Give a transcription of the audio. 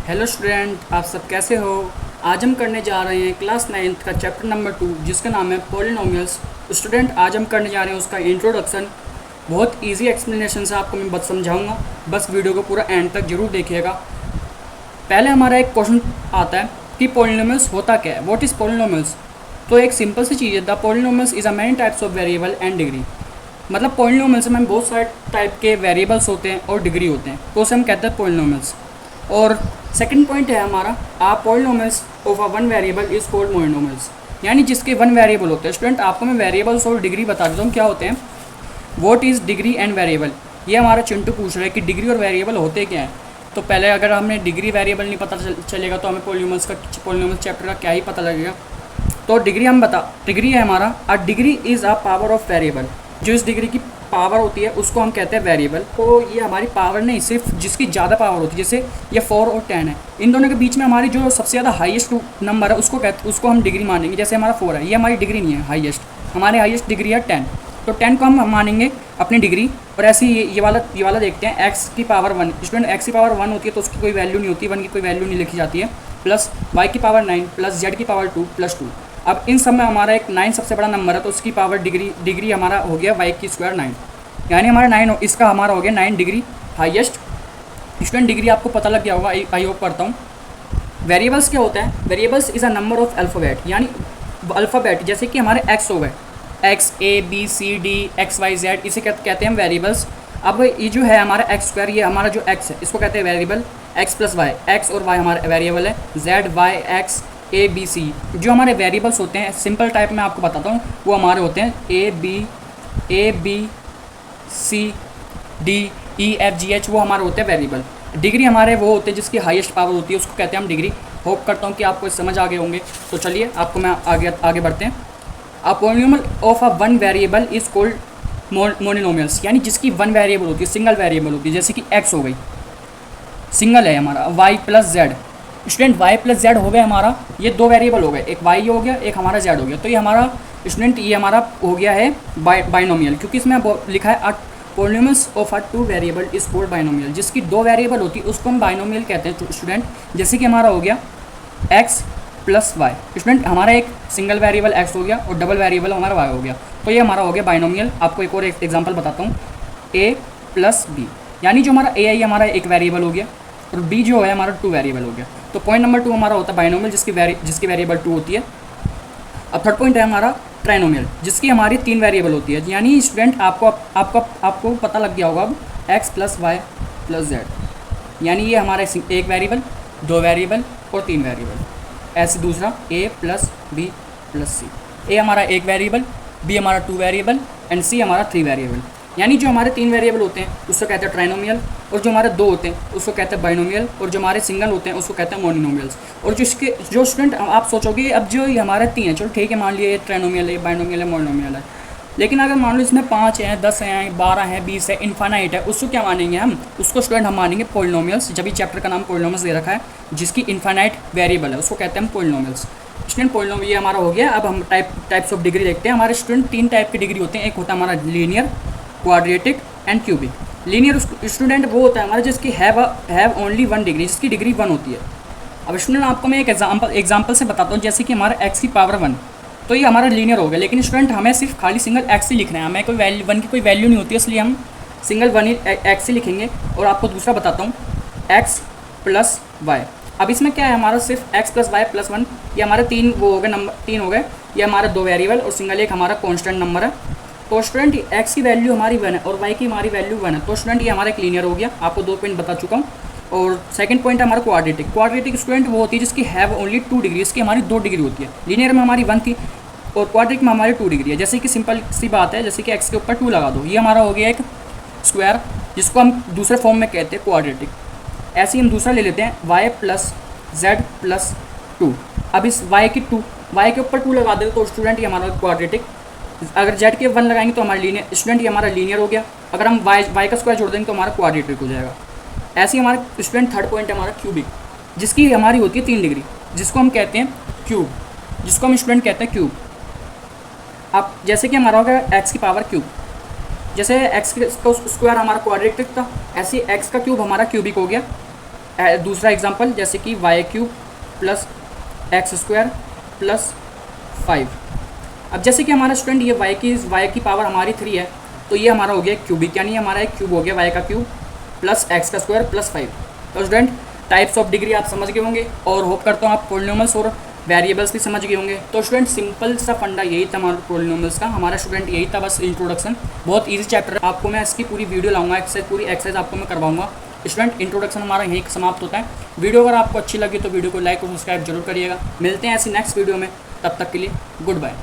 Hello student, आप सब कैसे हो। आज हम करने जा रहे हैं क्लास 9th का चैप्टर नंबर 2 जिसका नाम है पॉलिनोमियल्स। स्टूडेंट, आज हम करने जा रहे हैं उसका इंट्रोडक्शन। बहुत इजी एक्सप्लेनेशन से आपको मैं बस समझाऊंगा, बस वीडियो को पूरा एंड तक जरूर देखिएगा। पहले हमारा एक क्वेश्चन आता है कि पॉलिनोमियल्स होता क्या है, व्हाट इज़ पॉलिनोमियल्स। तो एक सिंपल सी चीज़ है, the polynomials is a many types of variable and degree. मतलब पॉलिनोमियल्स में बहुत सारे टाइप के वेरिएबल्स होते हैं और डिग्री होते हैं, तो उसे हम कहते हैं पॉलिनोमियल्स। और सेकंड पॉइंट है हमारा, आप polynomials of a one variable is called monomials, यानी जिसके वन वेरिएबल होते हैं। स्टूडेंट, आपको मैं वेरिएबल्स और डिग्री बता देता हूँ क्या होते हैं। What is degree and variable, ये हमारा चिंटू पूछ रहा है कि डिग्री और वेरिएबल होते क्या हैं। तो पहले अगर हमें डिग्री वेरिएबल नहीं पता चलेगा तो हमें पॉलिनोमियल्स चैप्टर का क्या ही पता लगेगा। तो डिग्री है हमारा, a degree is a power of variable. जो इस डिग्री की पावर होती है उसको हम कहते हैं वेरिएबल। तो ये हमारी पावर नहीं, सिर्फ जिसकी ज़्यादा पावर होती है, जैसे ये 4 और 10 है, इन दोनों के बीच में हमारी जो सबसे ज़्यादा हाईएस्ट नंबर है उसको हम डिग्री मानेंगे। जैसे हमारा 4 है, ये हमारी डिग्री नहीं है हाईएस्ट, हमारी हाईएस्ट डिग्री है 10, तो 10 को हम मानेंगे अपनी डिग्री। और ऐसे ही ये वाला देखते हैं, एक्स की पावर 1। स्टूडेंट, एक्स की पावर 1 होती है तो उसकी कोई वैल्यू नहीं होती, 1 की कोई वैल्यू नहीं लिखी जाती है। प्लस वाई की पावर 9 प्लस जेड की पावर 2 प्लस 2। अब इन सब में हमारा एक 9 सबसे बड़ा नंबर है, तो उसकी पावर डिग्री हमारा हो गया वाई की स्क्वायर 9, यानी हमारा 9, इसका हमारा हो गया 9 डिग्री हाईएस्ट। स्टूडेंट, डिग्री आपको पता लग गया होगा, आई होप करता हूँ। वेरिएबल्स क्या होता है, variables is a number of alphabet, यानी अल्फ़ाबेट जैसे कि हमारे एक्स हो गए, x a b c d x y z, इसे कहते हैं हम वेरिएबल्स। अब ये जो है हमारा एक्स स्क्वायर, ये हमारा जो एक्स है इसको कहते हैं variable. X plus y, x और वाई हमारा वेरिएबल है। Z y x a b c, जो हमारे वेरिएबल्स होते हैं सिंपल टाइप में आपको बताता हूँ, वो हमारे होते हैं a b c d e f g h, वो हमारे होते हैं वेरिएबल। डिग्री हमारे वो होते हैं जिसकी हाईएस्ट पावर होती है, उसको कहते हैं हम डिग्री। होप करता हूँ कि आपको समझ आ गए होंगे। तो चलिए आपको मैं आगे बढ़ते हैं। A polynomial of a one variable is called monomials, यानी जिसकी वन वेरिएबल होती है, सिंगल वेरिएबल होती है। जैसे कि एक्स हो गई, सिंगल है हमारा, y plus z. Student, y plus z हो गया हमारा, ये 2 वेरिएबल हो गए, एक वाई हो गया एक हमारा जेड हो गया। तो ये हमारा स्टूडेंट ये हमारा हो गया है बाइनोमियल, क्योंकि इसमें लिखा है polynomials of a 2 variable is called binomial. जिसकी 2 वेरिएबल होती है उसको हम बाइनोमियल कहते हैं स्टूडेंट। जैसे कि हमारा हो गया एक्स प्लस वाई। स्टूडेंट, हमारा एक सिंगल वेरिएबल एक्स हो गया और डबल वेरिएबल हमारा वाई हो गया, तो ये हमारा हो गया बाइनोमियल। आपको एक और एग्जांपल बताता हूँ, ए प्लस बी, यानी जो हमारा ए है ये हमारा एक वेरिएबल हो गया और बी जो है हमारा 2 वेरिएबल हो गया। तो पॉइंट नंबर 2 हमारा होता है बाइनोमियल, जिसकी वेरिएबल 2 होती है। अब थर्ड पॉइंट है हमारा ट्राइनोमियल, जिसकी हमारी 3 वेरिएबल होती है। यानी स्टूडेंट आपको पता लग गया होगा अब, x plus y plus z, यानी ये हमारा एक वेरिएबल, 2 वेरिएबल और 3 वेरिएबल। ऐसे दूसरा ए प्लस बी प्लस सी, ए हमारा एक वेरिएबल, बी हमारा 2 वेरिएबल एंड सी हमारा 3 वेरिएबल। यानी जो हमारे 3 वेरिएबल होते हैं उसको कहते हैं ट्राइनोमियल, और जो हमारे 2 होते हैं उसको कहते हैं बाइनोमियल, और जो हमारे सिंगल होते हैं उसको कहते हैं मोनोमियल्स। और जो स्टूडेंट आप सोचोगे अब जो ये हमारे 3 है, चलो ठीक है, मान लिया ट्राइनोमियल है, बाइनोमियल है, मोनोमियल है, लेकिन अगर मान लो इसमें 5 हैं, 10 हैं, 12 हैं, 20 है, इन्फानाइट है, उसको क्या मानेंगे हम, उसको स्टूडेंट हम मानेंगे पॉलिनोमियल्स। जब ये चैप्टर का नाम पॉलिनोमियल्स दे रखा है, जिसकी इन्फानाइट वेरिएबल है उसको कहते हैं हम पॉलिनोमियल्स। स्टूडेंट, पॉलिनोमियल ये हमारा हो गया। अब हम टाइप्स ऑफ डिग्री देखते हैं। हमारे स्टूडेंट 3 टाइप की डिग्री होते हैं, एक होता है हमारा linear, quadratic and cubic. Linear student वो होता है हमारा जिसकी हैव ओनली 1 डिग्री, जिसकी डिग्री 1 होती है। अब स्टूडेंट आपको मैं एक एग्जांपल से बताता हूँ, जैसे कि हमारा एक्स की पावर 1, तो ये हमारा लीनियर हो गया। लेकिन स्टूडेंट हमें सिर्फ खाली सिंगल एक्स ही लिखना है, हमें कोई वैल्यू 1 की कोई वैल्यू नहीं होती है, इसलिए हम सिंगल 1 ही एक्स ही लिखेंगे। और आपको दूसरा बताता हूँ, एक्स प्लस वाई। अब इसमें क्या है, हमारा सिर्फ एक्स प्लस वाई प्लस 1, ये हमारे 3 वो हो गए, नंबर 3 हो गए। ये हमारे 2 वेरिएबल और सिंगल एक हमारा कॉन्स्टेंट नंबर है। तो स्टूडेंट एक्स की वैल्यू हमारी 1 है और वाई की हमारी वैल्यू 1 है, तो स्टूडेंट ये हमारा क्लीनियर हो गया। आपको 2 पॉइंट बता चुका हूँ। और सेकंड पॉइंट है हमारा क्वाड्रेटिक स्टूडेंट वो होती है जिसकी हैव ओनली 2 डिग्री, इसकी हमारी 2 डिग्री होती है। लीनियर में हमारी 1 थी और क्वाड्रेटिक में हमारी 2 डिग्री है। जैसे कि सिंपल सी बात है, जैसे कि एक्स के ऊपर 2 लगा दो, ये हमारा हो गया एक स्क्वायर, जिसको हम दूसरे फॉर्म में कहते हैं क्वाड्रेटिक। ऐसे ही हम दूसरा ले लेते हैं, वाई प्लस जेड प्लस 2। अब इस वाई के ऊपर 2 लगा देते तो स्टूडेंट ये हमारा क्वाड्रेटिक। अगर जेड के 1 लगाएंगे तो हमारा लीनियर, स्टूडेंट ये हमारा लीनियर हो गया। अगर हम वाई का स्क्वायर जोड़ देंगे तो हमारा क्वाड्रेटिक हो जाएगा। ऐसे ही हमारा स्टूडेंट थर्ड पॉइंट है हमारा क्यूबिक, जिसकी हमारी होती है 3 डिग्री, जिसको हम कहते हैं क्यूब, जिसको हम स्टूडेंट कहते हैं क्यूब। अब जैसे कि हमारा हो गया एक्स की पावर क्यूब, जैसे एक्स का स्क्वायर हमारा क्वाड्रेटिक था, ऐसे एक्स का क्यूब हमारा क्यूबिक हो गया। दूसरा एग्जांपल जैसे कि y cube plus x square plus 5। अब जैसे कि हमारा स्टूडेंट ये y की पावर हमारी 3 है, तो ये हमारा हो गया क्यूबिक, यानी हमारा एक क्यूब हो गया y का क्यूब प्लस एक्स का स्क्वायर प्लस 5। तो स्टूडेंट टाइप्स ऑफ डिग्री आप समझ गए होंगे और होप करता हूँ आप पॉलिनोमियल्स और वेरिएबल्स भी समझ गए होंगे। तो स्टूडेंट सिंपल सा फंडा यही था हमारा पॉलिनोमियल्स का, हमारा स्टूडेंट यही था, बस इंट्रोडक्शन। बहुत ईजी चैप्टर है, आपको मैं इसकी पूरी वीडियो लाऊंगा, पूरी एक्सरसाइज आपको मैं करवाऊंगा। स्टूडेंट इंट्रोडक्शन हमारा यहीं समाप्त होता है। वीडियो अगर आपको अच्छी लगी तो वीडियो को लाइक और सब्सक्राइब जरूर करिएगा। मिलते हैं ऐसी नेक्स्ट वीडियो में, तब तक के लिए गुड बाय।